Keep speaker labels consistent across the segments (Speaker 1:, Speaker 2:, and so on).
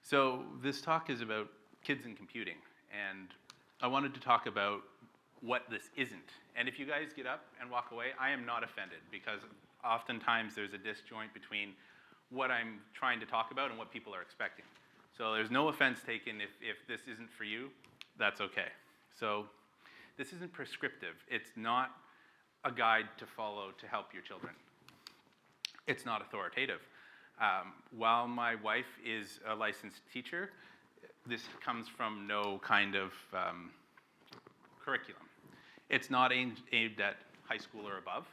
Speaker 1: So this talk is about kids and computing, and I wanted to talk about what this isn't. And if you guys get up and walk away, I am not offended, because oftentimes there's a disjoint between what I'm trying to talk about and what people are expecting. So there's no offense taken if this isn't for you, that's okay. So this isn't prescriptive. It's not a guide to follow to help your children. It's not authoritative. While my wife is a licensed teacher, this comes from no kind of curriculum. It's not aimed at high school or above,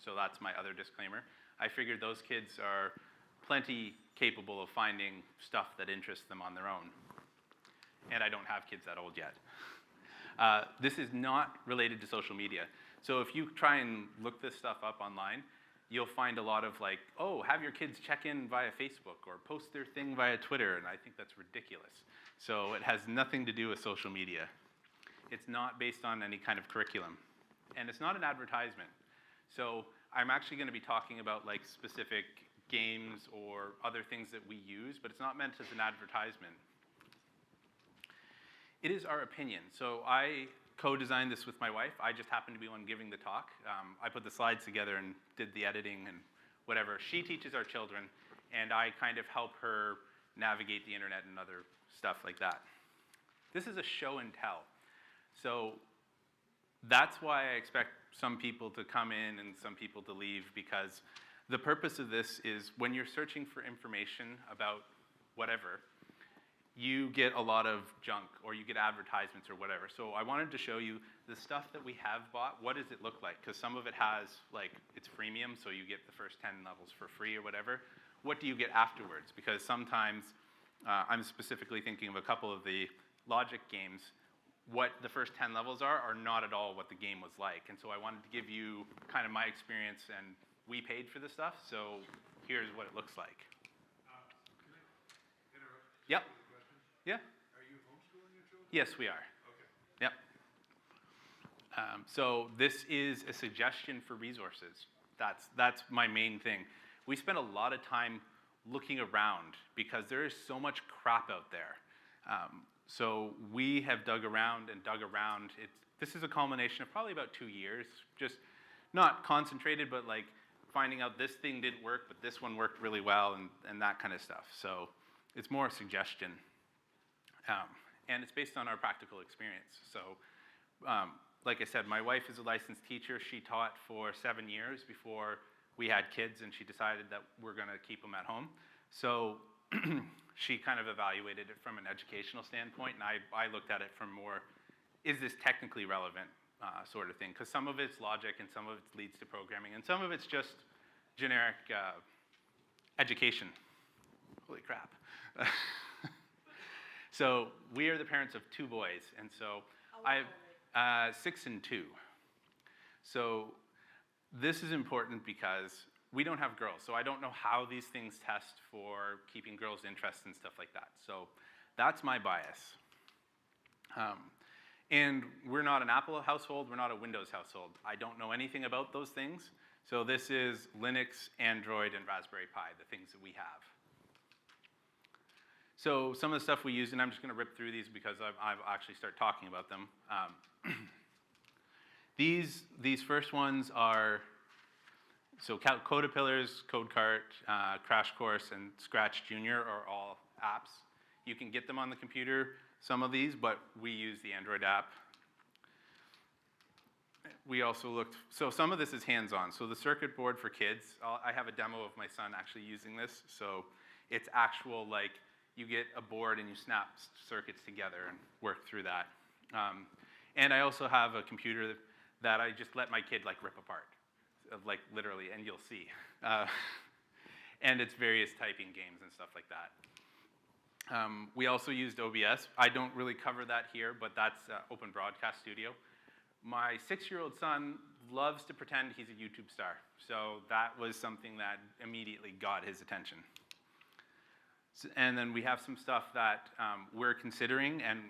Speaker 1: so that's my other disclaimer. I figured those kids are plenty capable of finding stuff that interests them on their own. And I don't have kids that old yet. This is not related to social media. So if you try and look this stuff up online, you'll find a lot of like, oh, have your kids check in via Facebook or post their thing via Twitter, and I think that's ridiculous. So it has nothing to do with social media. It's not based on any kind of curriculum. And it's not an advertisement. So I'm actually going to be talking about like specific games or other things that we use, but it's not meant as an advertisement. It is our opinion. So I co-designed this with my wife. I just happened to be one giving the talk. I put the slides together and did the editing and whatever. She teaches our children, and I kind of help her navigate the internet and other stuff like that. This is a show and tell. So that's why I expect some people to come in and some people to leave, because the purpose of this is when you're searching for information about whatever, you get a lot of junk or you get advertisements or whatever. So I wanted to show you the stuff that we have bought. What does it look like? Because some of it has, like, it's freemium, so you get the first 10 levels for free or whatever. What do you get afterwards? Because sometimes, I'm specifically thinking of a couple of the logic games, what the first 10 levels are not at all what the game was like. And so I wanted to give you kind of my experience, and we paid for the stuff, so here's what it looks like.
Speaker 2: Can I interrupt?
Speaker 1: Yep. Yeah.
Speaker 2: Are you homeschooling your children?
Speaker 1: Yes, we are.
Speaker 2: Okay.
Speaker 1: Yep. So this is a suggestion for resources. That's my main thing. We spend a lot of time looking around because there is so much crap out there. So we have dug around and dug around. This is a culmination of probably about 2 years, just not concentrated, but like finding out this thing didn't work, but this one worked really well, and that kind of stuff. So it's more a suggestion. And it's based on our practical experience. So like I said, my wife is a licensed teacher. She taught for 7 years before we had kids, and she decided that we're going to keep them at home. So she kind of evaluated it from an educational standpoint, and I looked at it from more, is this technically relevant sort of thing? Because some of it's logic, and some of it leads to programming, and some of it's just generic education. Holy crap. So we are the parents of 2 boys, and so I have 6 and 2. So this is important because we don't have girls, so I don't know how these things test for keeping girls' interests and stuff like that. So that's my bias. And we're not an Apple household, we're not a Windows household. I don't know anything about those things. So this is Linux, Android, and Raspberry Pi, the things that we have. So some of the stuff we use, and I'm just going to rip through these because I've actually started talking about them. These first ones are, so Codapillars, CodeCart, Crash Course, and Scratch Junior are all apps. You can get them on the computer, some of these, but we use the Android app. We also looked, so some of this is hands-on. So the circuit board for kids, I have a demo of my son actually using this. So it's actual, like, you get a board and you snap circuits together and work through that. And I also have a computer that I just let my kid like rip apart, like literally, and you'll see. And it's various typing games and stuff like that. We also used OBS. I don't really cover that here, but that's Open Broadcast Studio. My 6-year-old son loves to pretend he's a YouTube star. So that was something that immediately got his attention. And then we have some stuff that we're considering, and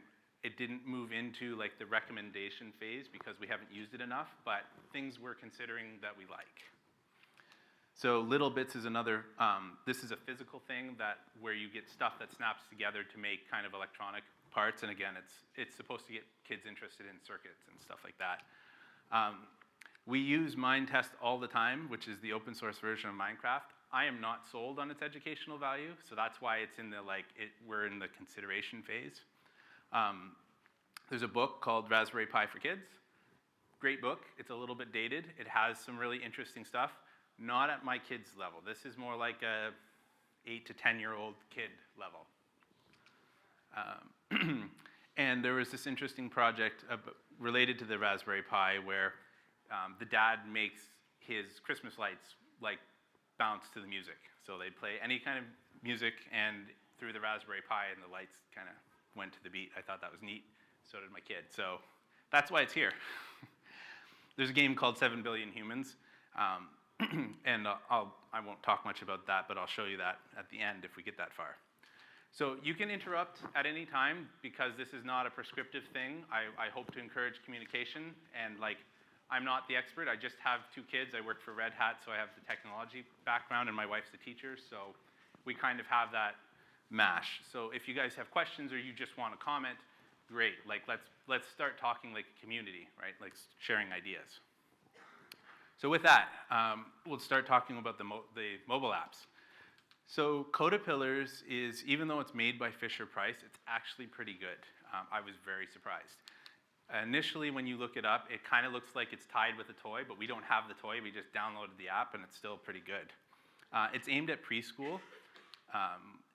Speaker 1: it didn't move into like the recommendation phase because we haven't used it enough, but things we're considering that we like. So little bits is another, this is a physical thing where you get stuff that snaps together to make kind of electronic parts. And again, it's supposed to get kids interested in circuits and stuff like that. We use Minetest all the time, which is the open source version of Minecraft. I am not sold on its educational value, so that's why it's in the, we're in the consideration phase. There's a book called Raspberry Pi for Kids. Great book. It's a little bit dated. It has some really interesting stuff. Not at my kids' level. This is more like a 8 to 10-year-old kid level. And there was this interesting project related to the Raspberry Pi where the dad makes his Christmas lights bounce to the music. So they'd play any kind of music and through the Raspberry Pi and the lights kind of went to the beat. I thought that was neat. So did my kid. So that's why it's here. There's a game called 7 Billion Humans. And I won't talk much about that, but I'll show you that at the end if we get that far. So you can interrupt at any time because this is not a prescriptive thing. I hope to encourage communication. And I'm not the expert. I just have 2 kids. I work for Red Hat, so I have the technology background, and my wife's a teacher. So we kind of have that mash. So if you guys have questions or you just want to comment, great. Let's start talking like a community, right? Sharing ideas. So with that, we'll start talking about the mobile apps. So Codapillars is, even though it's made by Fisher-Price, it's actually pretty good. I was very surprised. Initially, when you look it up, it kind of looks like it's tied with a toy, but we don't have the toy. We just downloaded the app, and it's still pretty good. It's aimed at preschool.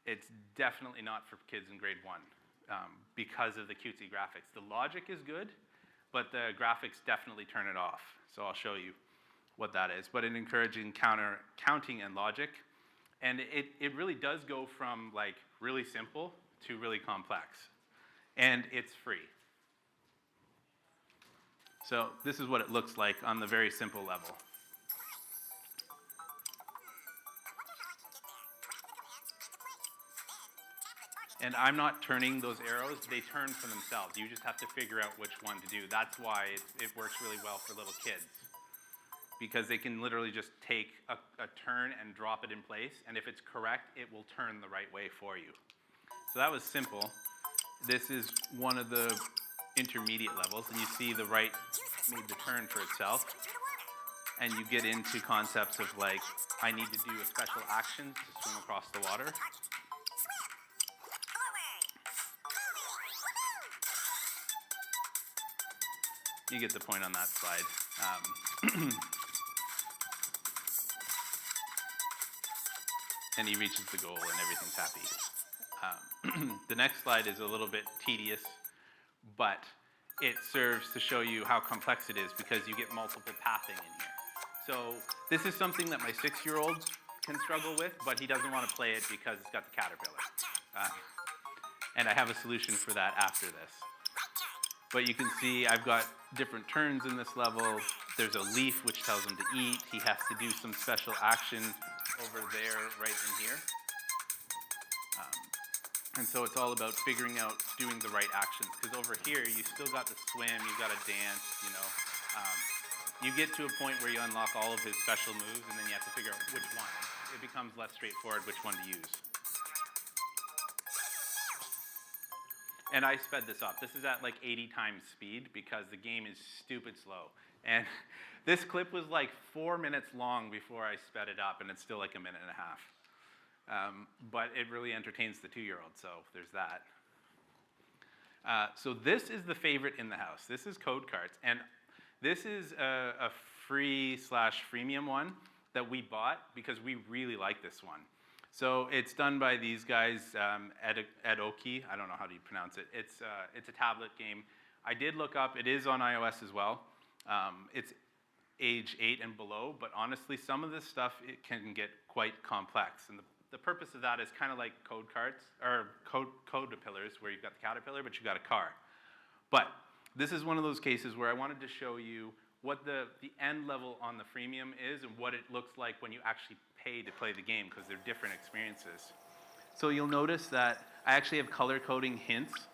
Speaker 1: It's definitely not for kids in grade 1 because of the cutesy graphics. The logic is good, but the graphics definitely turn it off. So I'll show you what that is, but in encouraging counting and logic. And it really does go from really simple to really complex. And it's free. So this is what it looks like on the very simple level. And I'm not turning those arrows, they turn for themselves. You just have to figure out which one to do. That's why it works really well for little kids. Because they can literally just take a turn and drop it in place, and if it's correct, it will turn the right way for you. So that was simple. This is one of the intermediate levels, and you see the right made the turn for itself, and you get into concepts of I need to do a special action to swim across the water. You get the point on that slide. And he reaches the goal and everything's happy. The next slide is a little bit tedious, but it serves to show you how complex it is because you get multiple pathing in here. So this is something that my 6-year-old can struggle with, but he doesn't want to play it because it's got the caterpillar. And I have a solution for that after this. But you can see I've got different turns in this level. There's a leaf which tells him to eat. He has to do some special action over there, right in here. And so it's all about figuring out doing the right actions. Because over here, you still got to swim, you got to dance, you know. You get to a point where you unlock all of his special moves, and then you have to figure out which one. It becomes less straightforward which one to use. And I sped this up. This is at 80 times speed because the game is stupid slow. And this clip was 4 minutes long before I sped it up, and it's still 1.5 minutes. But it really entertains the 2-year-old, so there's that. So this is the favorite in the house. This is Karts, and this is a free/freemium one that we bought because we really like this one. So it's done by these guys, Edoki. I don't know how do you pronounce it. It's a tablet game. I did look up. It is on iOS as well. It's age 8 and below, but honestly, some of this stuff it can get quite complex. And the purpose of that is kind of like Karts or Codapillars, where you've got the caterpillar, but you've got a car. But this is one of those cases where I wanted to show you what the end level on the freemium is and what it looks like when you actually pay to play the game, because they're different experiences. So you'll notice that I actually have color coding hints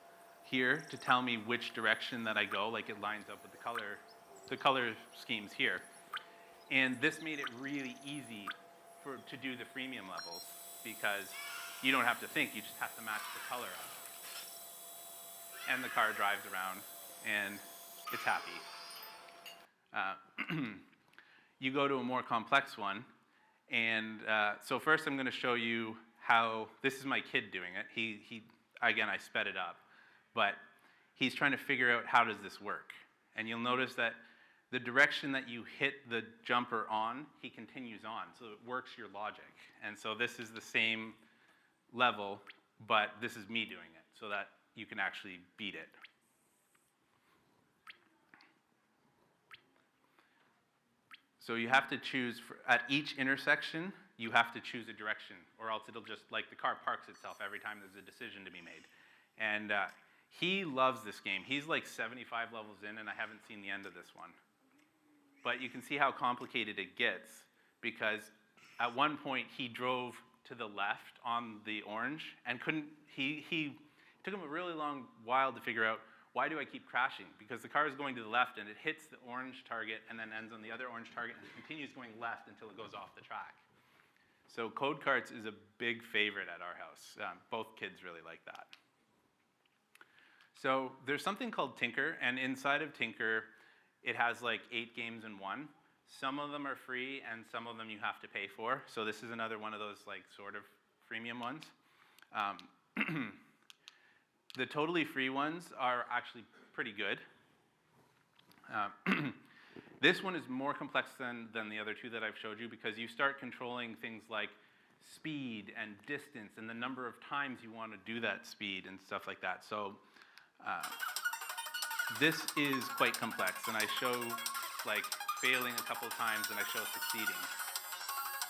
Speaker 1: here to tell me which direction that I go, it lines up with the color schemes here. And this made it really easy to do the freemium levels, because you don't have to think, you just have to match the color up. And the car drives around, and it's happy. You go to a more complex one, and so first I'm going to show you how, this is my kid doing it. Again, I sped it up, but he's trying to figure out how does this work. And you'll notice that the direction that you hit the jumper on, he continues on, so it works your logic. And so this is the same level, but this is me doing it, so that you can actually beat it. So you have to choose, at each intersection, you have to choose a direction, or else it'll just, like the car parks itself every time there's a decision to be made. And he loves this game. He's like 75 levels in, and I haven't seen the end of this one. But you can see how complicated it gets, because at one point he drove to the left on the orange and couldn't, he took him a really long while to figure out, why do I keep crashing? Because the car is going to the left and it hits the orange target and then ends on the other orange target and continues going left until it goes off the track. So Code Karts is a big favorite at our house. Both kids really like that. So there's something called Tynker, and inside of Tynker, it has like 8 games in one. Some of them are free and some of them you have to pay for. So this is another one of those like sort of freemium ones. The totally free ones are actually pretty good. This one is more complex than the other two that I've showed you, because you start controlling things like speed and distance and the number of times you want to do that speed and stuff like that. So this is quite complex, and I show like failing a couple of times and I show succeeding.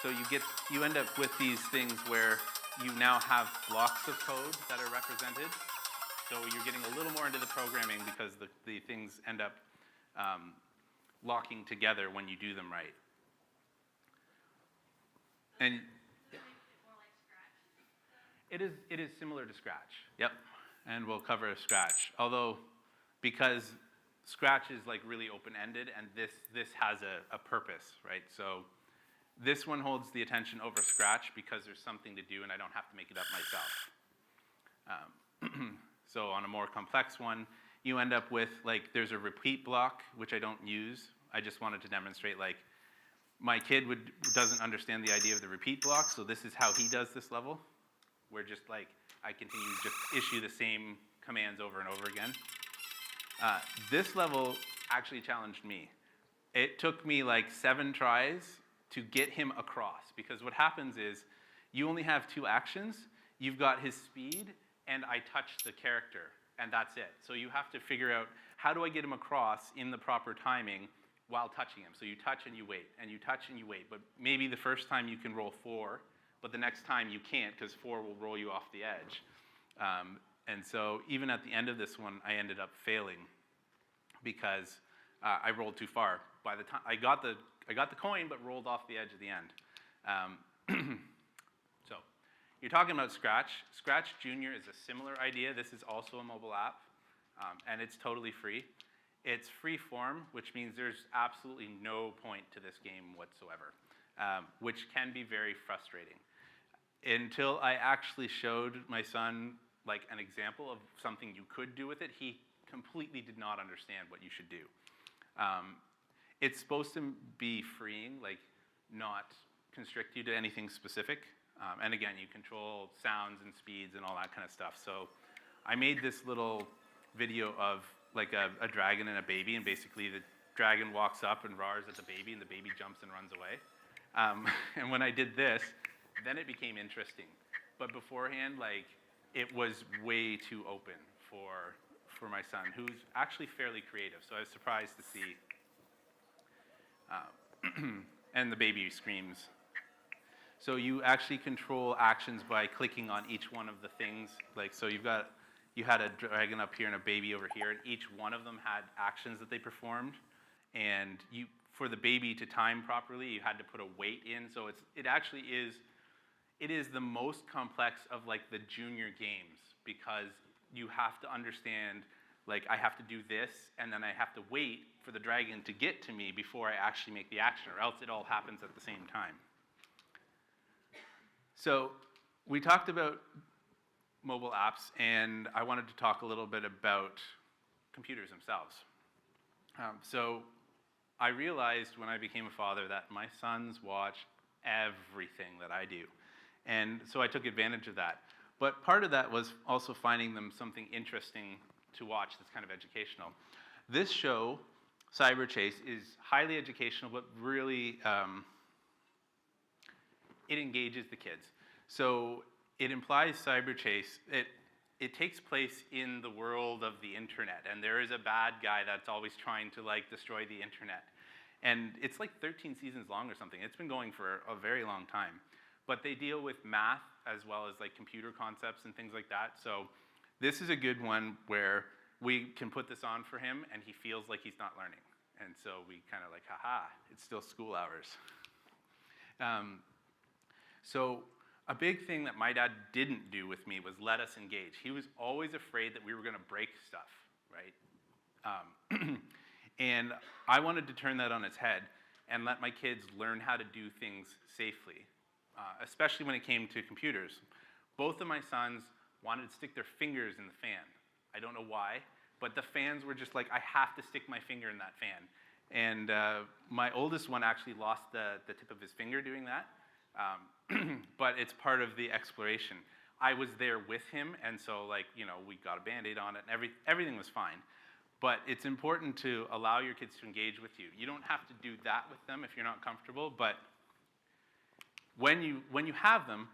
Speaker 1: So you end up with these things where you now have blocks of code that are represented. So you're getting a little more into the programming, because the things end up locking together when you do them right. And it is similar to Scratch. Yep. And we'll cover Scratch. Although, because Scratch is like really open-ended, and this has a purpose, right? So this one holds the attention over Scratch because there's something to do and I don't have to make it up myself. So on a more complex one, you end up with, like, there's a repeat block, which I don't use. I just wanted to demonstrate, like, my kid doesn't understand the idea of the repeat block, so this is how he does this level, where just, like, I continue to just issue the same commands over and over again. This level actually challenged me. It took me, like, 7 tries to get him across, because what happens is you only have 2 actions. You've got his speed, and I touch the character, and that's it. So you have to figure out, how do I get him across in the proper timing while touching him? So you touch and you wait, and you touch and you wait. But maybe the first time you can roll 4, but the next time you can't, because 4 will roll you off the edge. And so even at the end of this one, I ended up failing because I rolled too far. By the time I got the coin, but rolled off the edge at the end. So you're talking about Scratch. Scratch Junior is a similar idea. This is also a mobile app, and it's totally free. It's free form, which means there's absolutely no point to this game whatsoever, which can be very frustrating. Until I actually showed my son like an example of something you could do with it, he completely did not understand what you should do. It's supposed to be freeing, like not constrict you to anything specific. And again, you control sounds and speeds and all that kind of stuff. So I made this little video of like a dragon and a baby, and basically the dragon walks up and roars at the baby, and the baby jumps and runs away. And when I did this, then it became interesting. But beforehand, like, it was way too open for my son, who's actually fairly creative. So I was surprised to see. And the baby screams. So you actually control actions by clicking on each one of the things. Like, so you had a dragon up here and a baby over here, and each one of them had actions that they performed. And for the baby to time properly, you had to put a weight in. So it actually is the most complex of like the junior games, because you have to understand, like, I have to do this, and then I have to wait for the dragon to get to me before I actually make the action, or else it all happens at the same time. So we talked about mobile apps, and I wanted to talk a little bit about computers themselves. So I realized when I became a father that my sons watch everything that I do. And so I took advantage of that. But part of that was also finding them something interesting to watch that's kind of educational. This show, Cyber Chase, is highly educational, but really, it engages the kids. So it implies Cyber Chase. It takes place in the world of the internet, and there is a bad guy that's always trying to like destroy the internet. And it's like 13 seasons long or something. It's been going for a very long time. But they deal with math as well as like computer concepts and things like that. So this is a good one where we can put this on for him and he feels like he's not learning. And so we kind of like, haha, it's still school hours. So a big thing that my dad didn't do with me was let us engage. He was always afraid that we were going to break stuff, right? And I wanted to turn that on its head and let my kids learn how to do things safely, especially when it came to computers. Both of my sons wanted to stick their fingers in the fan. I don't know why, but the fans were just like, I have to stick my finger in that fan. And my oldest one actually lost the tip of his finger doing that. But it's part of the exploration. I was there with him, and so like, you know, we got a Band-Aid on it, and everything was fine. But it's important to allow your kids to engage with you. You don't have to do that with them if you're not comfortable, but when you have them,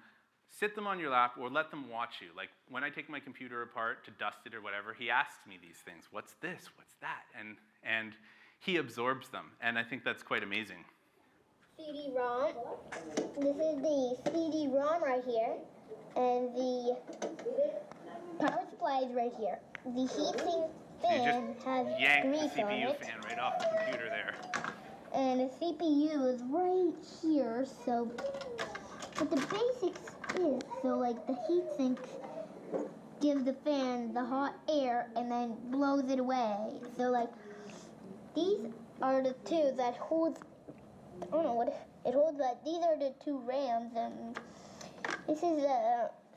Speaker 1: sit them on your lap or let them watch you. Like when I take my computer apart to dust it or whatever, he asks me these things. What's this? What's that? And he absorbs them, and I think that's quite amazing.
Speaker 3: CD-ROM. This is the CD-ROM right here, and the power supply is right here. The heatsink fan has grease
Speaker 1: the
Speaker 3: on
Speaker 1: CPU
Speaker 3: it.
Speaker 1: fan right off the computer there.
Speaker 3: And the CPU is right here, so, but the basics is, so like the heatsink gives the fan the hot air and then blows it away. So like, these are the two that hold, I don't know what it holds, but these are the two RAMs, and this is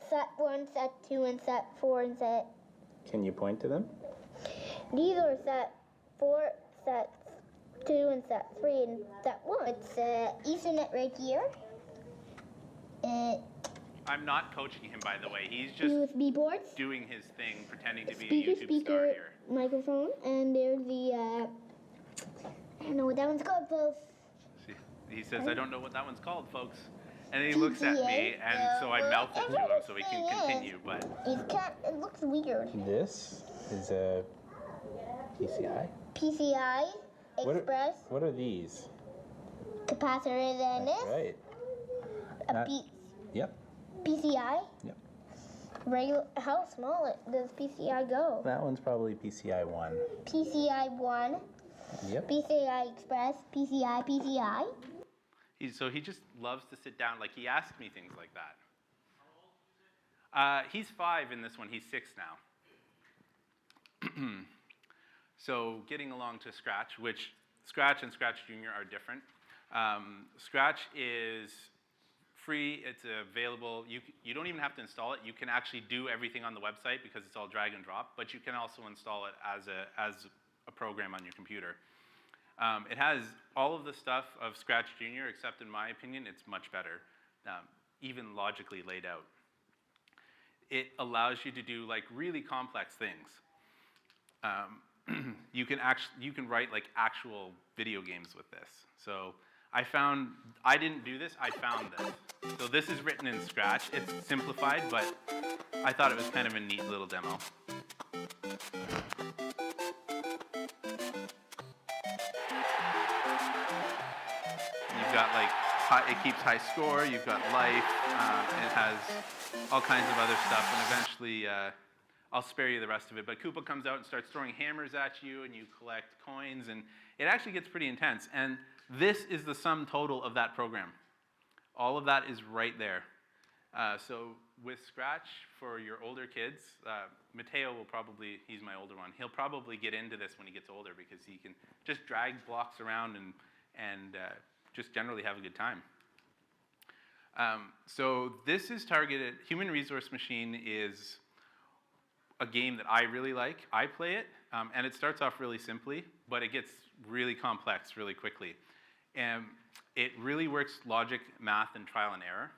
Speaker 3: set 1, set 2, and set 4, and set...
Speaker 4: Can you point to them?
Speaker 3: These are set 4, set 2, and set 3, and set 1. It's Ethernet right here.
Speaker 1: I'm not coaching him, by the way. He's just
Speaker 3: USB ports.
Speaker 1: doing his thing, pretending to be a
Speaker 3: Speaker,
Speaker 1: YouTube star here.
Speaker 3: microphone, and there's the, I don't know what that one's called, folks.
Speaker 1: See, he says, I don't know what that one's called, folks. And then he looks at me, and so I mouth it to him so he can continue, but...
Speaker 3: It looks weird.
Speaker 4: This is a PCI.
Speaker 3: PCI, Express,
Speaker 4: What are these?
Speaker 3: capacitor, and
Speaker 4: That's
Speaker 3: this.
Speaker 4: right. Yep.
Speaker 3: PCI.
Speaker 4: Yep.
Speaker 3: Regular. How small does PCI go?
Speaker 4: That one's probably PCI 1.
Speaker 3: PCI 1.
Speaker 4: Yep.
Speaker 3: PCI Express. PCI.
Speaker 1: So he just loves to sit down. Like, he asks me things like that. How old is he? He's 5 in this one. He's 6 now. So getting along to Scratch, which Scratch and Scratch Junior are different. Scratch is free. It's available. You don't even have to install it. You can actually do everything on the website because it's all drag and drop, but you can also install it as a program on your computer. It has all of the stuff of Scratch Junior, except in my opinion, it's much better, even logically laid out. It allows you to do like really complex things. You can write like actual video games with this. So I didn't do this, I found this. So this is written in Scratch. It's simplified, but I thought it was kind of a neat little demo. You've got like, it keeps high score, you've got life, it has all kinds of other stuff, and eventually I'll spare you the rest of it, but Koopa comes out and starts throwing hammers at you, and you collect coins, and it actually gets pretty intense. And this is the sum total of that program. All of that is right there. So with Scratch, for your older kids, Mateo will probably, he's my older one, he'll probably get into this when he gets older because he can just drag blocks around and just generally have a good time. So this is targeted, Human Resource Machine is a game that I really like. I play it, and it starts off really simply, but it gets really complex really quickly. And it really works logic, math, and trial and error,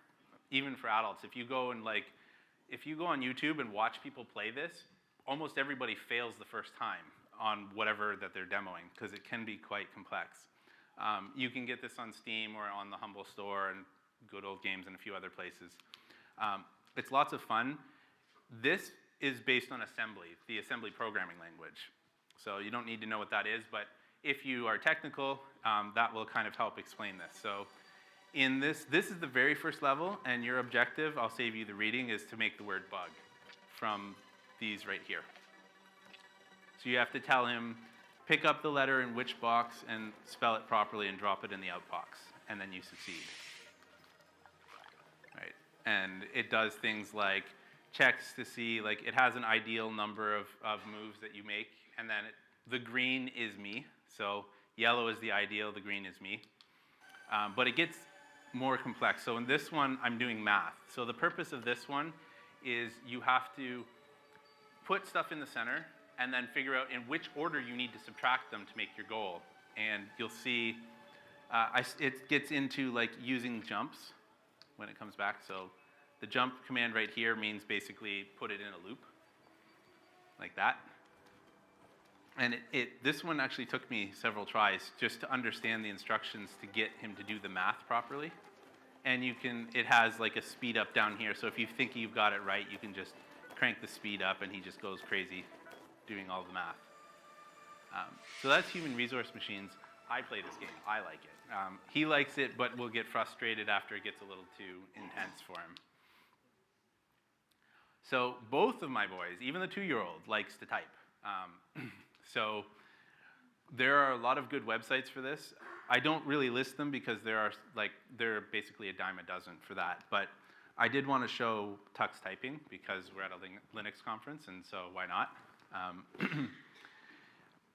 Speaker 1: even for adults. If you go on YouTube and watch people play this, almost everybody fails the first time on whatever that they're demoing, because it can be quite complex. You can get this on Steam or on the Humble Store and Good Old Games and a few other places. It's lots of fun. This is based on assembly, the assembly programming language. So you don't need to know what that is, but if you are technical, that will kind of help explain this. So in this is the very first level, and your objective, I'll save you the reading, is to make the word bug from these right here. So you have to tell him, pick up the letter in which box and spell it properly and drop it in the out box, and then you succeed. Right? And it does things like checks to see, like it has an ideal number of moves that you make, and then the green is me. So yellow is the ideal, the green is me. But it gets more complex. So in this one, I'm doing math. So the purpose of this one is you have to put stuff in the center and then figure out in which order you need to subtract them to make your goal. And you'll see it gets into like using jumps when it comes back. So the jump command right here means basically put it in a loop, like that. And this one actually took me several tries just to understand the instructions to get him to do the math properly. And it has like a speed up down here, so if you think you've got it right, you can just crank the speed up and he just goes crazy doing all the math. So that's Human Resource Machines. I play this game, I like it. He likes it, but will get frustrated after it gets a little too intense for him. So both of my boys, even the 2-year-old, likes to type. So there are a lot of good websites for this. I don't really list them because they're basically a dime a dozen for that. But I did want to show Tux typing because we're at a Linux conference, and so why not?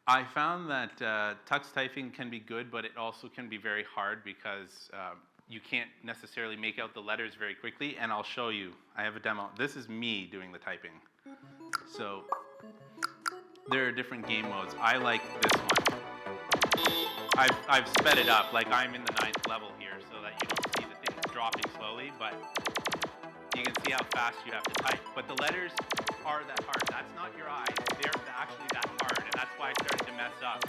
Speaker 1: I found that Tux typing can be good, but it also can be very hard because you can't necessarily make out the letters very quickly. And I'll show you. I have a demo. This is me doing the typing. So there are different game modes. I like this one. I've sped it up, like I'm in the 9th level here so that you don't see the things dropping slowly, but you can see how fast you have to type. But the letters are that hard. That's not your eyes. They're actually that hard, and that's why I started to mess up.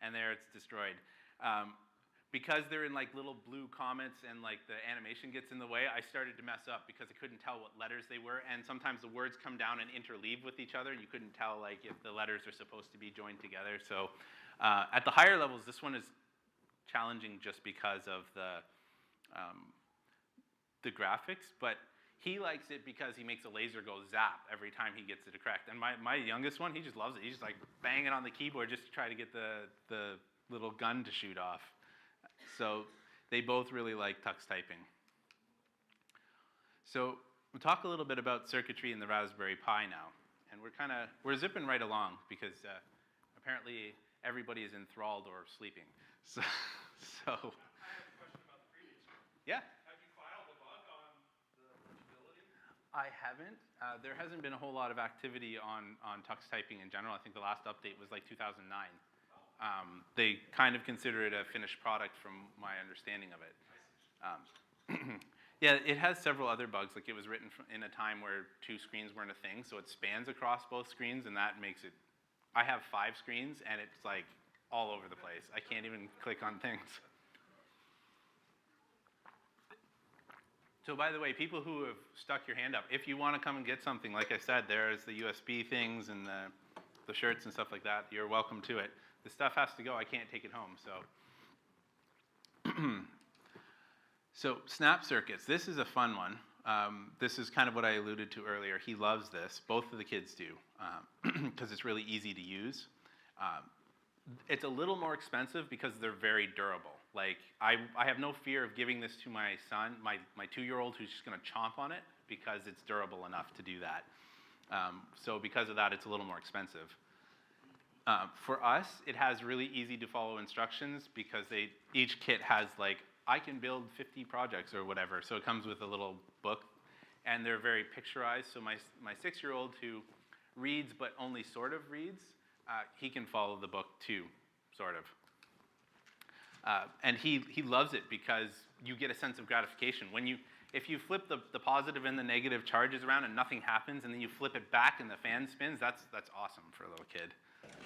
Speaker 1: And there it's destroyed. Because they're in like little blue comments and like the animation gets in the way, I started to mess up because I couldn't tell what letters they were, and sometimes the words come down and interleave with each other, and you couldn't tell like if the letters are supposed to be joined together. So at the higher levels, this one is challenging just because of the graphics, but he likes it because he makes a laser go zap every time he gets it correct. And my youngest one, he just loves it. He's just like banging on the keyboard just to try to get the little gun to shoot off. So they both really like Tux typing. So we'll talk a little bit about circuitry in the Raspberry Pi now. And we're zipping right along because apparently everybody is enthralled or sleeping. So
Speaker 2: I have a question about the previous one.
Speaker 1: Yeah.
Speaker 2: Have you filed a bug on the legibility?
Speaker 1: I haven't. There hasn't been a whole lot of activity on Tux typing in general. I think the last update was like 2009. They kind of consider it a finished product from my understanding of it. Yeah, it has several other bugs. Like it was written in a time where 2 screens weren't a thing, so it spans across both screens, and that makes it... I have 5 screens, and it's like all over the place. I can't even click on things. So by the way, people who have stuck your hand up, if you want to come and get something, like I said, there's the USB things and the shirts and stuff like that. You're welcome to it. The stuff has to go. I can't take it home, so. So snap circuits. This is a fun one. This is kind of what I alluded to earlier. He loves this. Both of the kids do, because it's really easy to use. It's a little more expensive because they're very durable. Like, I have no fear of giving this to my son, my 2-year-old, who's just going to chomp on it because it's durable enough to do that. So because of that, it's a little more expensive. For us, it has really easy to follow instructions because each kit has like, I can build 50 projects or whatever. So it comes with a little book, and they're very picturized. So my 6-year-old who reads but only sort of reads, he can follow the book too, sort of. And he loves it because you get a sense of gratification. If you flip the positive and the negative charges around and nothing happens, and then you flip it back and the fan spins, that's awesome for a little kid.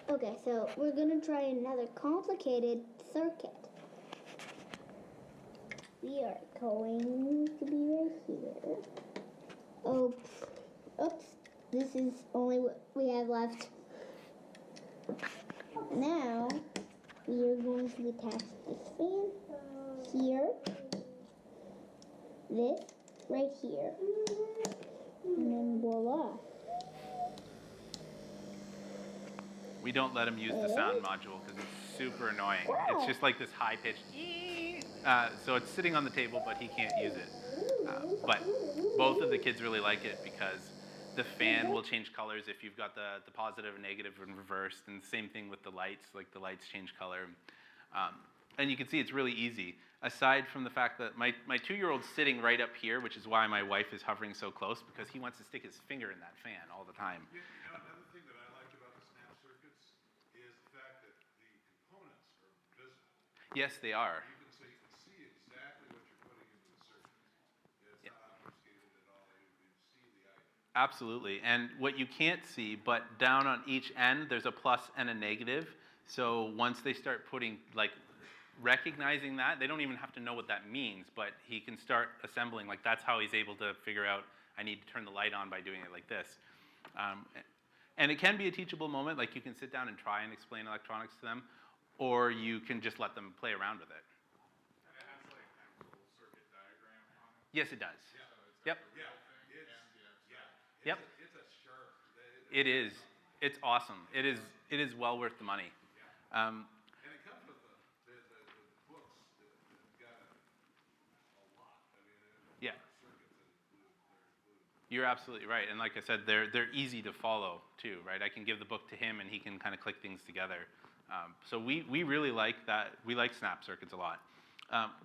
Speaker 3: Okay, so we're gonna try another complicated circuit. We are going to be right here. Oops, this is only what we have left. Now, we are going to attach this fan here, this right here, and then voila.
Speaker 1: We don't let him use the sound module because it's super annoying.
Speaker 3: Wow.
Speaker 1: It's just like this high-pitched, so it's sitting on the table, but he can't use it. But both of the kids really like it because the fan will change colors if you've got the positive and negative in reversed, and the same thing with the lights, like the lights change color. And you can see it's really easy. Aside from the fact that my 2-year-old's sitting right up here, which is why my wife is hovering so close, because he wants to stick his finger in that fan all the time.
Speaker 2: You know, another thing that I liked about the snap circuits is the fact that the components are visible.
Speaker 1: Yes, they are.
Speaker 2: So you can see exactly what you're putting into the circuit. It's not obfuscated at all. You see the item.
Speaker 1: Absolutely. And what you can't see, but down on each end, there's a plus and a negative. So once they start putting, like, recognizing that, they don't even have to know what that means, but he can start assembling. Like, that's how he's able to figure out, I need to turn the light on by doing it like this. And it can be a teachable moment. Like, you can sit down and try and explain electronics to them, or you can just let them play around with it.
Speaker 2: And it has like an actual circuit diagram on it.
Speaker 1: Yes, it does.
Speaker 2: Yeah.
Speaker 1: Yep.
Speaker 2: Yeah.
Speaker 1: Yep.
Speaker 2: It's a sharp.
Speaker 1: It is. It's awesome. It is well worth the money.
Speaker 2: And it comes with the books that got a lot. I mean,
Speaker 1: Yeah.
Speaker 2: circuits that they're included.
Speaker 1: You're absolutely right. And like I said, they're easy to follow too, right? I can give the book to him and he can kind of click things together. So we really like that. We like snap circuits a lot.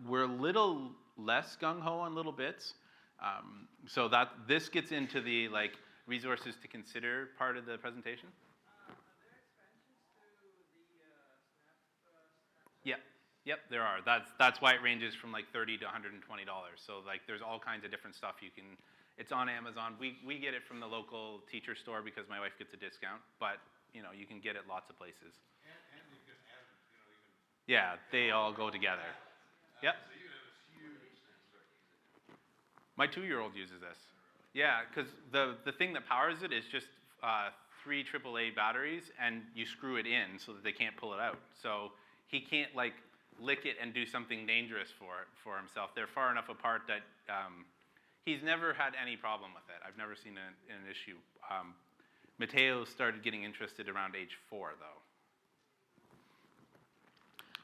Speaker 1: We're a little less gung-ho on little bits. So this gets into the like resources to consider part of the presentation. Yep, there are. That's why it ranges from like $30 to $120. So like there's all kinds of different stuff you can. It's on Amazon. We get it from the local teacher store because my wife gets a discount. But you know you can get it lots of places.
Speaker 2: And you can add, you know, even.
Speaker 1: Yeah, they all go together. Yep.
Speaker 2: So you can have this huge circuit.
Speaker 1: My 2-year-old uses this. Yeah, because the thing that powers it is just 3 AAA batteries, and you screw it in so that they can't pull it out. So he can't like lick it and do something dangerous for himself. They're far enough apart that he's never had any problem with it. I've never seen an issue. Mateo started getting interested around age 4, though.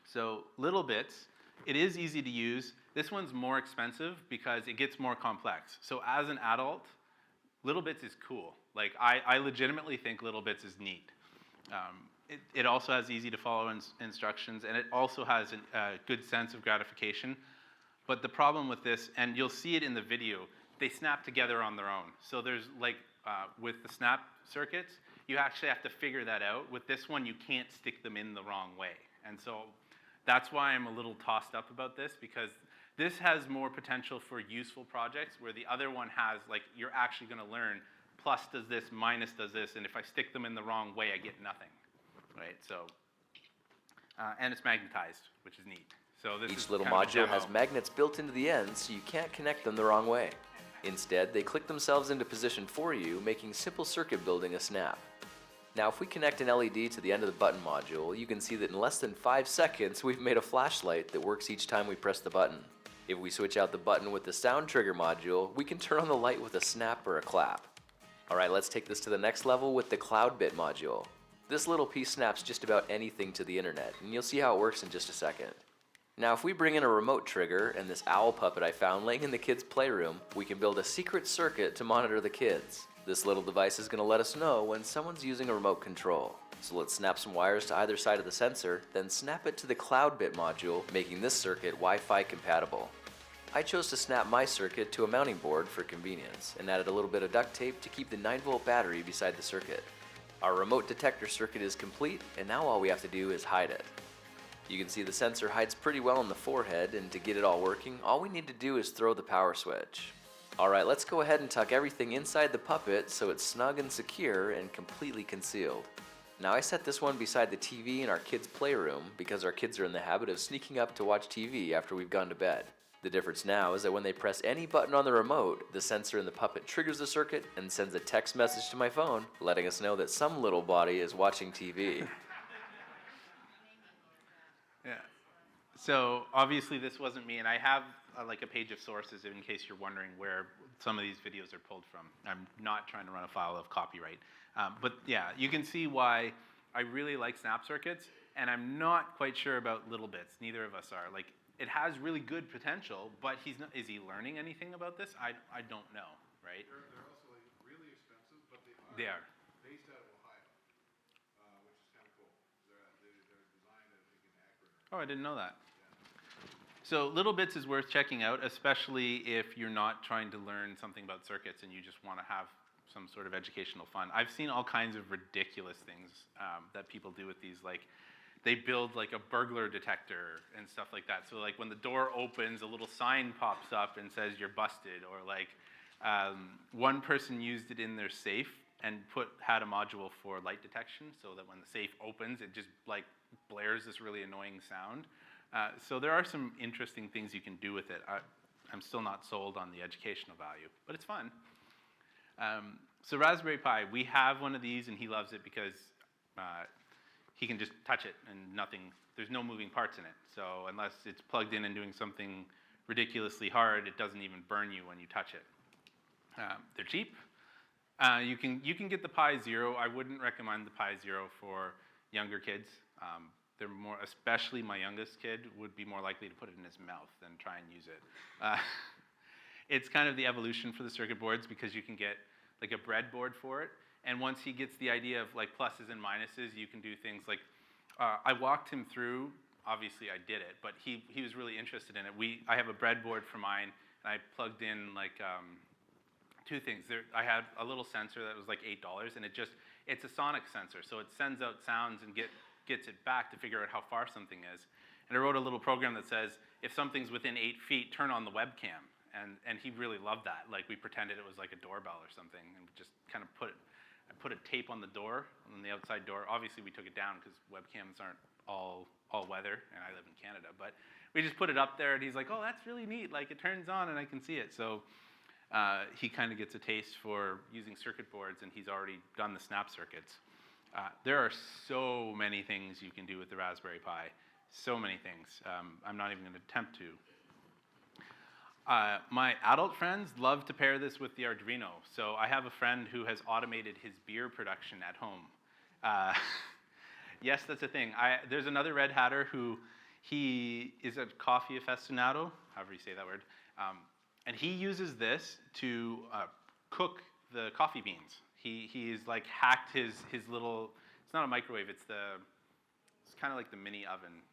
Speaker 1: So little bits. It is easy to use. This one's more expensive because it gets more complex. So as an adult, little bits is cool. Like I legitimately think little bits is neat. It also has easy to follow instructions, and it also has a good sense of gratification. But the problem with this, and you'll see it in the video, they snap together on their own. So there's like, with the snap circuits, you actually have to figure that out. With this one, you can't stick them in the wrong way. And so that's why I'm a little tossed up about this, because this has more potential for useful projects, where the other one has, like, you're actually gonna learn, plus does this, minus does this, and if I stick them in the wrong way, I get nothing. Right, so, and it's magnetized, which is neat. So this
Speaker 5: Each
Speaker 1: is
Speaker 5: little
Speaker 1: kind of a
Speaker 5: module
Speaker 1: demo.
Speaker 5: has magnets built into the ends, so you can't connect them the wrong way. Instead, they click themselves into position for you, making simple circuit building a snap. Now, if we connect an LED to the end of the button module, you can see that in less than 5 seconds, we've made a flashlight that works each time we press the button. If we switch out the button with the sound trigger module, we can turn on the light with a snap or a clap. Alright, let's take this to the next level with the Cloud Bit module. This little piece snaps just about anything to the internet, and you'll see how it works in just a second. Now, if we bring in a remote trigger and this owl puppet I found laying in the kids' playroom, we can build a secret circuit to monitor the kids. This little device is going to let us know when someone's using a remote control. So let's snap some wires to either side of the sensor, then snap it to the cloud bit module, making this circuit Wi-Fi compatible. I chose to snap my circuit to a mounting board for convenience, and added a little bit of duct tape to keep the 9-volt battery beside the circuit. Our remote detector circuit is complete, and now all we have to do is hide it. You can see the sensor hides pretty well on the forehead, and to get it all working, all we need to do is throw the power switch. Alright, let's go ahead and tuck everything inside the puppet so it's snug and secure and completely concealed. Now I set this one beside the TV in our kids' playroom because our kids are in the habit of sneaking up to watch TV after we've gone to bed. The difference now is that when they press any button on the remote, the sensor in the puppet triggers the circuit and sends a text message to my phone letting us know that some little body is watching TV.
Speaker 1: Yeah. So obviously this wasn't me, and I have like a page of sources in case you're wondering where some of these videos are pulled from. I'm not trying to run afoul of copyright. But yeah, you can see why I really like snap circuits, and I'm not quite sure about little bits. Neither of us are. Like, it has really good potential, but he's not, is he learning anything about this? I don't know, right?
Speaker 2: They're also like really expensive, but
Speaker 1: They are.
Speaker 2: based out of Ohio, which is kind of cool. They're designed, I think, in Akron.
Speaker 1: Oh, I didn't know that. So little bits is worth checking out, especially if you're not trying to learn something about circuits and you just want to have some sort of educational fun. I've seen all kinds of ridiculous things that people do with these, like they build like a burglar detector and stuff like that. So like when the door opens, a little sign pops up and says you're busted, or like one person used it in their safe and had a module for light detection so that when the safe opens, it just like blares this really annoying sound. So there are some interesting things you can do with it. I'm still not sold on the educational value, but it's fun. So Raspberry Pi, we have one of these, and he loves it because he can just touch it and there's no moving parts in it. So unless it's plugged in and doing something ridiculously hard, it doesn't even burn you when you touch it. They're cheap. You can get the Pi Zero. I wouldn't recommend the Pi Zero for younger kids. They're more, especially my youngest kid, would be more likely to put it in his mouth than try and use it. It's kind of the evolution for the circuit boards because you can get like a breadboard for it. And once he gets the idea of like pluses and minuses, you can do things like, I walked him through, obviously I did it, but he was really interested in it. I have a breadboard for mine, and I plugged in like two things. I had a little sensor that was like $8, and it's a sonic sensor, so it sends out sounds and gets it back to figure out how far something is. And I wrote a little program that says, if something's within 8 feet, turn on the webcam. And he really loved that. Like, we pretended it was like a doorbell or something, and just kind of I put a tape on the door, on the outside door. Obviously, we took it down because webcams aren't all weather, and I live in Canada. But we just put it up there, and he's like, oh, that's really neat. Like, it turns on, and I can see it. So he kind of gets a taste for using circuit boards, and he's already done the snap circuits. There are so many things you can do with the Raspberry Pi. So many things. I'm not even going to attempt to. My adult friends love to pair this with the Arduino. So I have a friend who has automated his beer production at home. Yes, that's a thing. There's another Red Hatter who he is a coffee aficionado, however you say that word, and he uses this to cook the coffee beans. He's like hacked his little, it's not a microwave, it's kind of like the mini oven,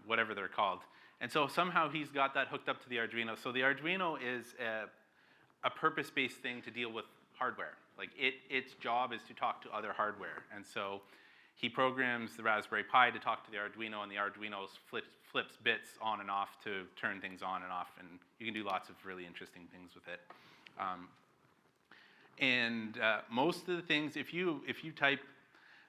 Speaker 1: whatever they're called. And so somehow he's got that hooked up to the Arduino. So the Arduino is a purpose-based thing to deal with hardware. Like its job is to talk to other hardware. And so he programs the Raspberry Pi to talk to the Arduino, and the Arduino flips bits on and off to turn things on and off. And you can do lots of really interesting things with it. Most of the things, if you type,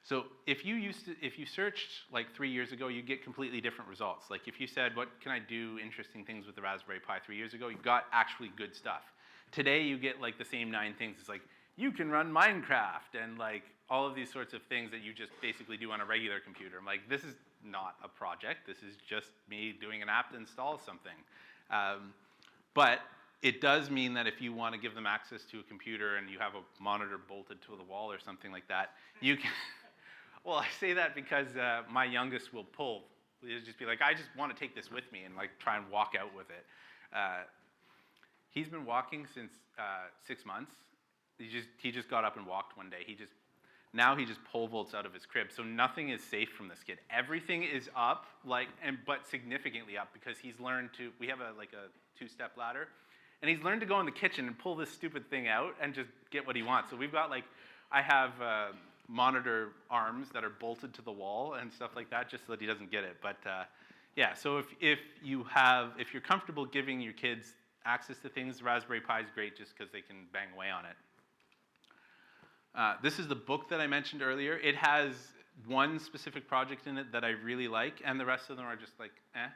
Speaker 1: so if you searched like 3 years ago, you get completely different results. Like if you said, what can I do interesting things with the Raspberry Pi 3 years ago, you got actually good stuff. Today you get like the same 9 things. It's like, you can run Minecraft and like all of these sorts of things that you just basically do on a regular computer. I'm like, this is not a project. This is just me doing an app to install something. But it does mean that if you want to give them access to a computer and you have a monitor bolted to the wall or something like that, you can. Well, I say that because my youngest will pull. He'll just be like, I just want to take this with me and like try and walk out with it. He's been walking since 6 months. He just got up and walked one day. Now he just pole vaults out of his crib. So nothing is safe from this kid. Everything is up, but significantly up, because he's learned to, we have a 2-step ladder, and he's learned to go in the kitchen and pull this stupid thing out and just get what he wants. So we've got I have monitor arms that are bolted to the wall and stuff like that, just so that he doesn't get it. But yeah, so if you're comfortable giving your kids access to things, Raspberry Pi is great just because they can bang away on it. This is the book that I mentioned earlier. It has one specific project in it that I really like, and the rest of them are just like, eh.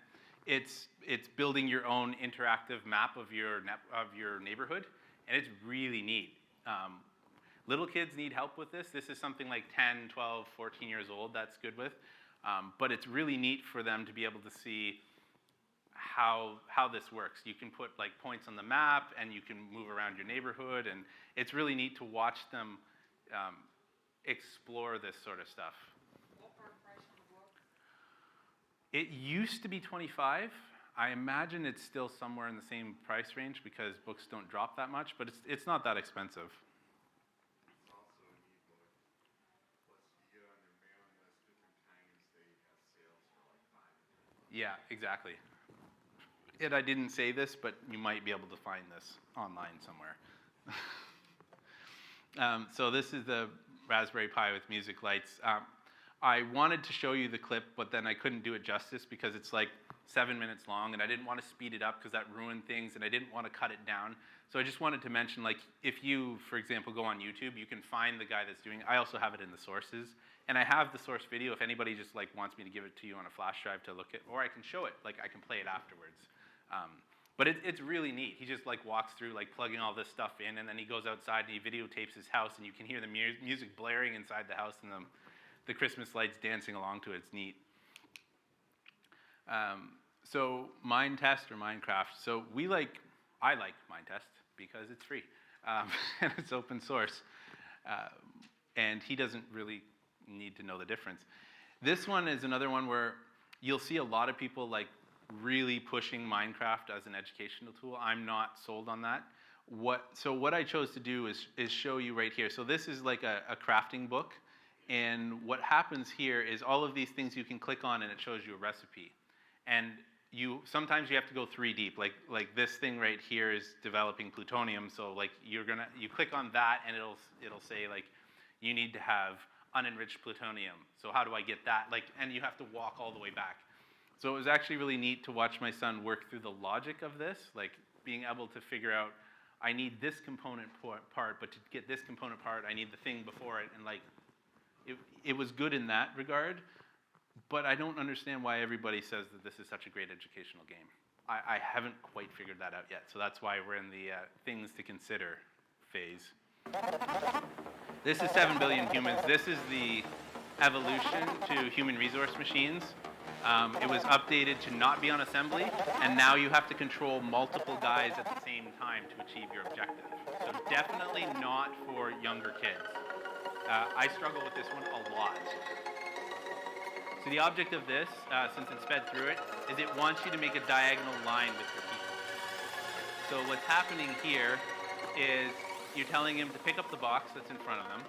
Speaker 1: It's building your own interactive map of your neighborhood, and it's really neat. Little kids need help with this. This is something like 10, 12, 14 years old that's good with. But it's really neat for them to be able to see how this works. You can put points on the map, and you can move around your neighborhood, and it's really neat to watch them explore this sort of stuff.
Speaker 6: What price on the book?
Speaker 1: It used to be $25. I imagine it's still somewhere in the same price range because books don't drop that much, but it's not that expensive.
Speaker 2: It's also neat, once you get on your mailing list, different times they have sales for like $5.
Speaker 1: Yeah, exactly. I didn't say this, but you might be able to find this online somewhere. So this is the Raspberry Pi with music lights. I wanted to show you the clip, but then I couldn't do it justice because it's like 7 minutes long, and I didn't want to speed it up because that ruined things, and I didn't want to cut it down. So I just wanted to mention, if you, for example, go on YouTube, you can find the guy that's doing it. I also have it in the sources, and I have the source video if anybody just wants me to give it to you on a flash drive to look at, or I can show it, I can play it afterwards. But it's really neat. He just walks through plugging all this stuff in, and then he goes outside and he videotapes his house, and you can hear the music blaring inside the house and the Christmas lights dancing along to it. It's neat. So Minetest or Minecraft. So I like Minetest because it's free and it's open source, and he doesn't really need to know the difference. This one is another one where you'll see a lot of people really pushing Minecraft as an educational tool. I'm not sold on that. So what I chose to do is show you right here. So this is a crafting book, and what happens here is all of these things you can click on and it shows you a recipe. And sometimes you have to go 3 deep. Like this thing right here is developing plutonium, so you click on that and it'll say you need to have unenriched plutonium. So how do I get that? And you have to walk all the way back. So it was actually really neat to watch my son work through the logic of this, being able to figure out, I need this component part, but to get this component part, I need the thing before it. And it was good in that regard, but I don't understand why everybody says that this is such a great educational game. I haven't quite figured that out yet, so that's why we're in the things to consider phase. This is 7 billion humans. This is the evolution to human resource machines. It was updated to not be on assembly, and now you have to control multiple guys at the same time to achieve your objective. So definitely not for younger kids. I struggle with this one a lot. So the object of this, since it's sped through it, is it wants you to make a diagonal line with your key. So what's happening here is you're telling him to pick up the box that's in front of him,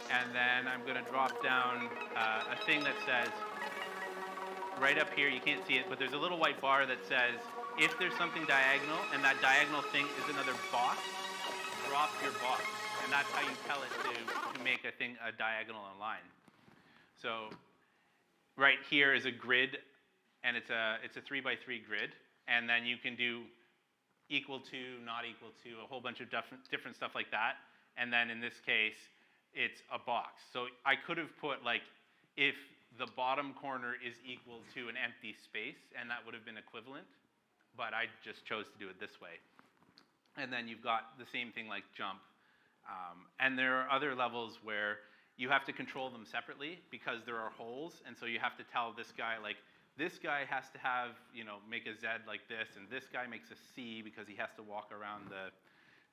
Speaker 1: and then I'm going to drop down a thing that says, right up here, you can't see it, but there's a little white bar that says, if there's something diagonal, and that diagonal thing is another box, drop your box. And that's how you tell it to make a diagonal line. So right here is a grid, and it's a 3x3 grid, and then you can do equal to, not equal to, a whole bunch of different stuff like that. And then in this case, it's a box. So I could have put if the bottom corner is equal to an empty space, and that would have been equivalent, but I just chose to do it this way. And then you've got the same thing like jump. And there are other levels where you have to control them separately because there are holes, and so you have to tell this guy, this guy has to have, make a Z like this, and this guy makes a C because he has to walk around the...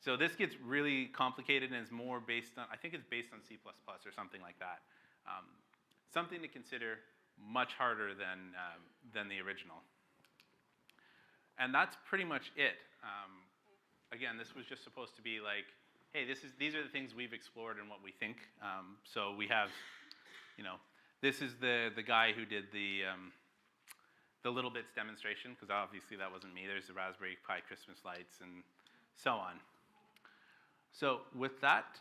Speaker 1: So this gets really complicated and is more based on, I think it's based on C++ or something like that. Something to consider, much harder than the original. And that's pretty much it. Again, this was just supposed to be hey, these are the things we've explored and what we think. So we have, this is the guy who did the Little Bits demonstration, because obviously that wasn't me. There's the Raspberry Pi Christmas lights and so on. So with that,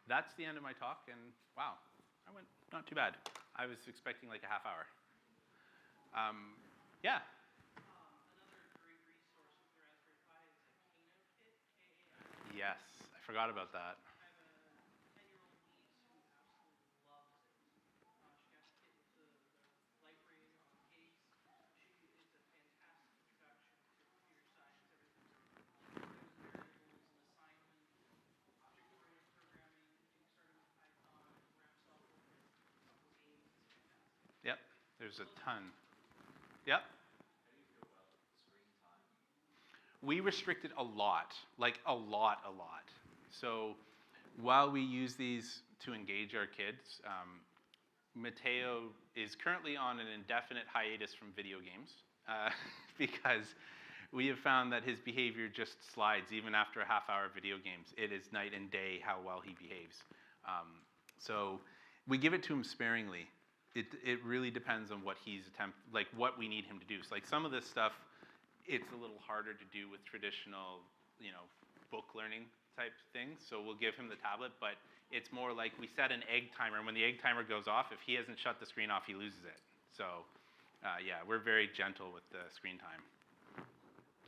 Speaker 1: that's the end of my talk, and wow, I went not too bad. I was expecting like a half hour. Yeah.
Speaker 6: Another great resource with the Raspberry Pi is a Kano kit, K-A-N.
Speaker 1: Yes, I forgot about that.
Speaker 6: I have a 10-year-old niece who absolutely loves it. She got the kit with the light ring on the case. It's a fantastic introduction to computer science, everything from variables and assignment, object-oriented programming, getting started with Python, program software, a couple games. It's fantastic.
Speaker 1: Yep, there's a ton. Yep. We restrict it a lot, like a lot. So while we use these to engage our kids, Mateo is currently on an indefinite hiatus from video games because we have found that his behavior just slides even after a half hour of video games. It is night and day how well he behaves. So we give it to him sparingly. It really depends on what he's what we need him to do. So like some of this stuff, it's a little harder to do with traditional, book learning type things. So we'll give him the tablet, but it's more like we set an egg timer. And when the egg timer goes off, if he hasn't shut the screen off, he loses it. So yeah, we're very gentle with the screen time.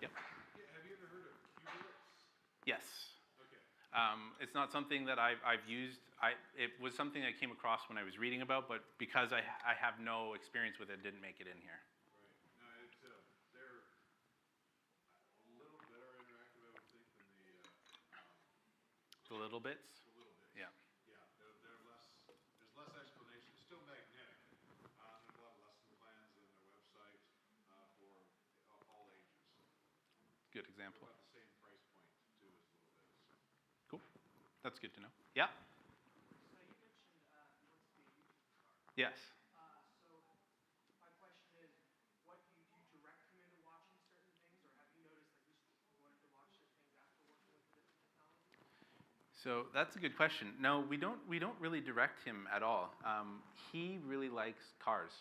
Speaker 1: Yep.
Speaker 2: Yeah, have you ever heard of Qubits?
Speaker 1: Yes.
Speaker 2: Okay.
Speaker 1: It's not something that I've used. It was something I came across when I was reading about, but because I have no experience with it, didn't make it in here.
Speaker 2: Right. No, they're a little better interactive, I would think, than
Speaker 1: The Little Bits?
Speaker 2: the Little Bits.
Speaker 1: Yeah.
Speaker 2: Yeah, they're less, there's less explanation. It's still magnetic. There's a lot of lesson plans on their website for all ages.
Speaker 1: Good example.
Speaker 2: About the same price point, too, as Little Bits.
Speaker 1: Cool. That's good to know. Yeah?
Speaker 6: So you mentioned what's the YouTube card?
Speaker 1: Yes.
Speaker 6: So my question is, what do you direct him into watching certain things, or have you noticed that he's wanted to watch certain things after working with the different technology?
Speaker 1: So that's a good question. No, we don't really direct him at all. He really likes cars.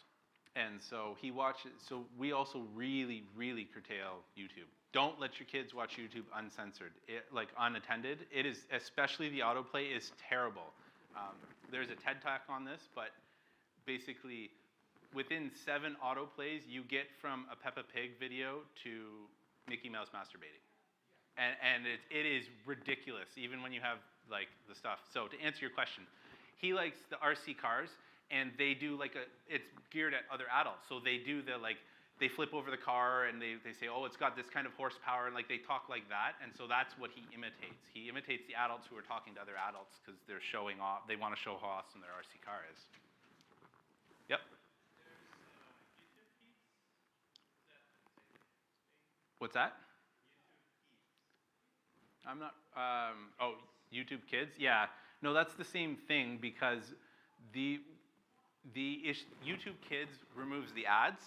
Speaker 1: And so he watches, so we also really curtail YouTube. Don't let your kids watch YouTube uncensored, like unattended. It is, especially the autoplay is terrible. There's a TED Talk on this, but basically within 7 autoplays, you get from a Peppa Pig video to Mickey Mouse masturbating. And it is ridiculous, even when you have like the stuff. So to answer your question, he likes the RC cars, and they do it's geared at other adults. So they do they flip over the car and they say, oh, it's got this kind of horsepower, and they talk like that. And so that's what he imitates. He imitates the adults who are talking to other adults because they're showing off, they want to show how awesome their RC car is. Yep. What's that? I'm not, oh, YouTube Kids? Yeah. No, that's the same thing because YouTube Kids removes the ads.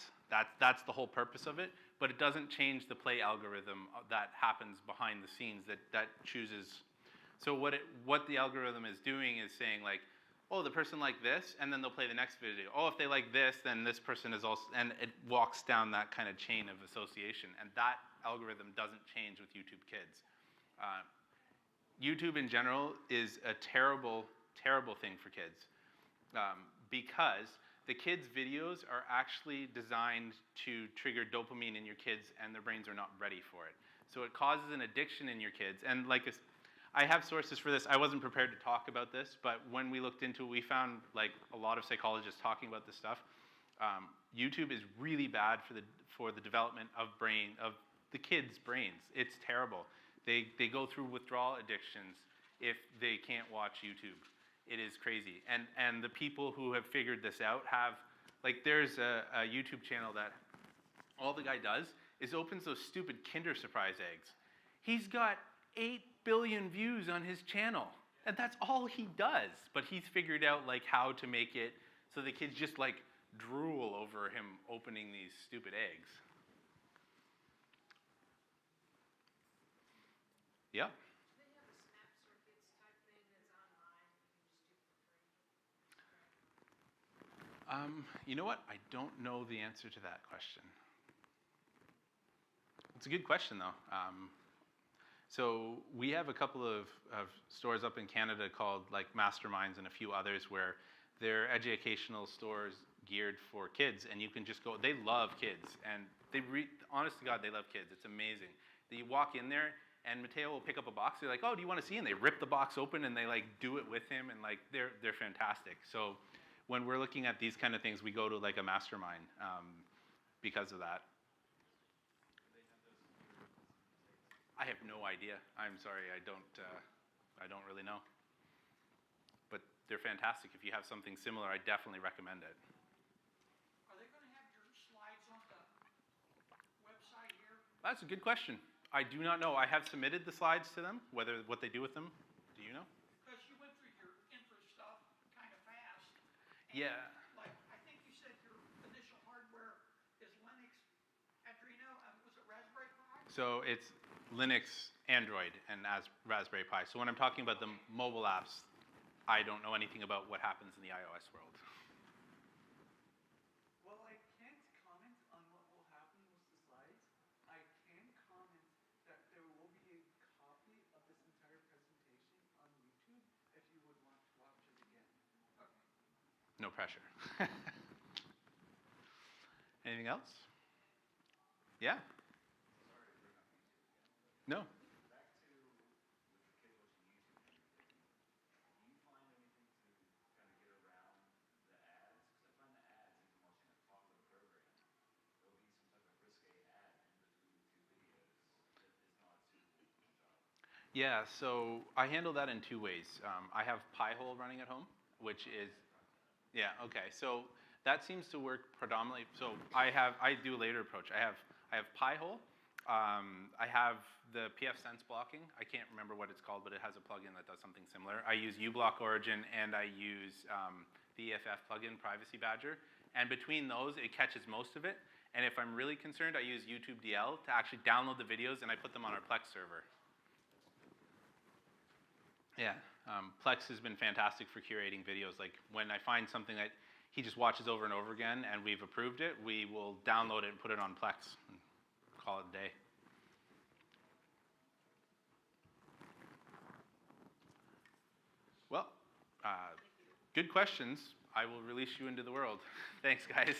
Speaker 1: That's the whole purpose of it, but it doesn't change the play algorithm that happens behind the scenes that chooses. So what the algorithm is doing is saying oh, the person liked this, and then they'll play the next video. Oh, if they like this, then this person is also, and it walks down that kind of chain of association, and that algorithm doesn't change with YouTube Kids. YouTube in general is a terrible thing for kids because the kids' videos are actually designed to trigger dopamine in your kids, and their brains are not ready for it. So it causes an addiction in your kids. And I have sources for this. I wasn't prepared to talk about this, but when we looked into it, we found a lot of psychologists talking about this stuff. YouTube is really bad for the development of the kids' brains. It's terrible. They go through withdrawal addictions if they can't watch YouTube. It is crazy. And the people who have figured this out have, there's a YouTube channel that all the guy does is opens those stupid Kinder Surprise eggs. He's got 8 billion views on his channel, and that's all he does. But he's figured out how to make it so the kids just drool over him opening these stupid eggs. Yeah.
Speaker 6: They have a snap circuit
Speaker 1: You know what? I don't know the answer to that question. It's a good question, though. So we have a couple of stores up in Canada called like Masterminds and a few others where they're educational stores geared for kids, and you can just go. They love kids, and honest to God, they love kids. It's amazing. You walk in there, and Mateo will pick up a box. They're like, "Oh, do you want to see?" And they rip the box open, and they like do it with him, and like they're fantastic. So when we're looking at these kind of things, we go to like a mastermind because of that. I have no idea. I'm sorry, I don't really know. But they're fantastic. If you have something similar, I definitely recommend it.
Speaker 6: Are they going to have your slides on the website here?
Speaker 1: That's a good question. I do not know. I have submitted the slides to them. What they do with them, do you know?
Speaker 6: Because you went through your intro stuff kind of fast.
Speaker 1: Yeah.
Speaker 6: Like, I think you said your initial hardware is Linux, Arduino, was it Raspberry Pi?
Speaker 1: So it's Linux, Android, and as Raspberry Pi. So when I'm talking about the mobile apps, I don't know anything about what happens in the iOS world.
Speaker 7: Well, I can't comment on what will happen with the slides. I can comment that there will be a copy of this entire presentation on YouTube if you would want to watch it again. Okay.
Speaker 1: No pressure. Anything else? Yeah? No.
Speaker 2: Back to with the kid watching YouTube and everything, do you find anything to kind of get around the ads? Because I find the ads, even watching a popular program, there'll be some type of risque ad in between the two videos that is not suitable for the job.
Speaker 1: Yeah, so I handle that in two ways. I have Pi-hole running at home, which is, yeah, okay. So that seems to work predominantly. So I do a later approach. I have Pi-hole. I have the PF Sense blocking. I can't remember what it's called, but it has a plugin that does something similar. I use uBlock Origin, and I use the EFF plugin, Privacy Badger. And between those, it catches most of it. And if I'm really concerned, I use YouTube DL to actually download the videos, and I put them on our Plex server. Yeah, Plex has been fantastic for curating videos. Like when I find something that he just watches over and over again, and we've approved it, we will download it and put it on Plex and call it a day. Well, good questions. I will release you into the world. Thanks, guys.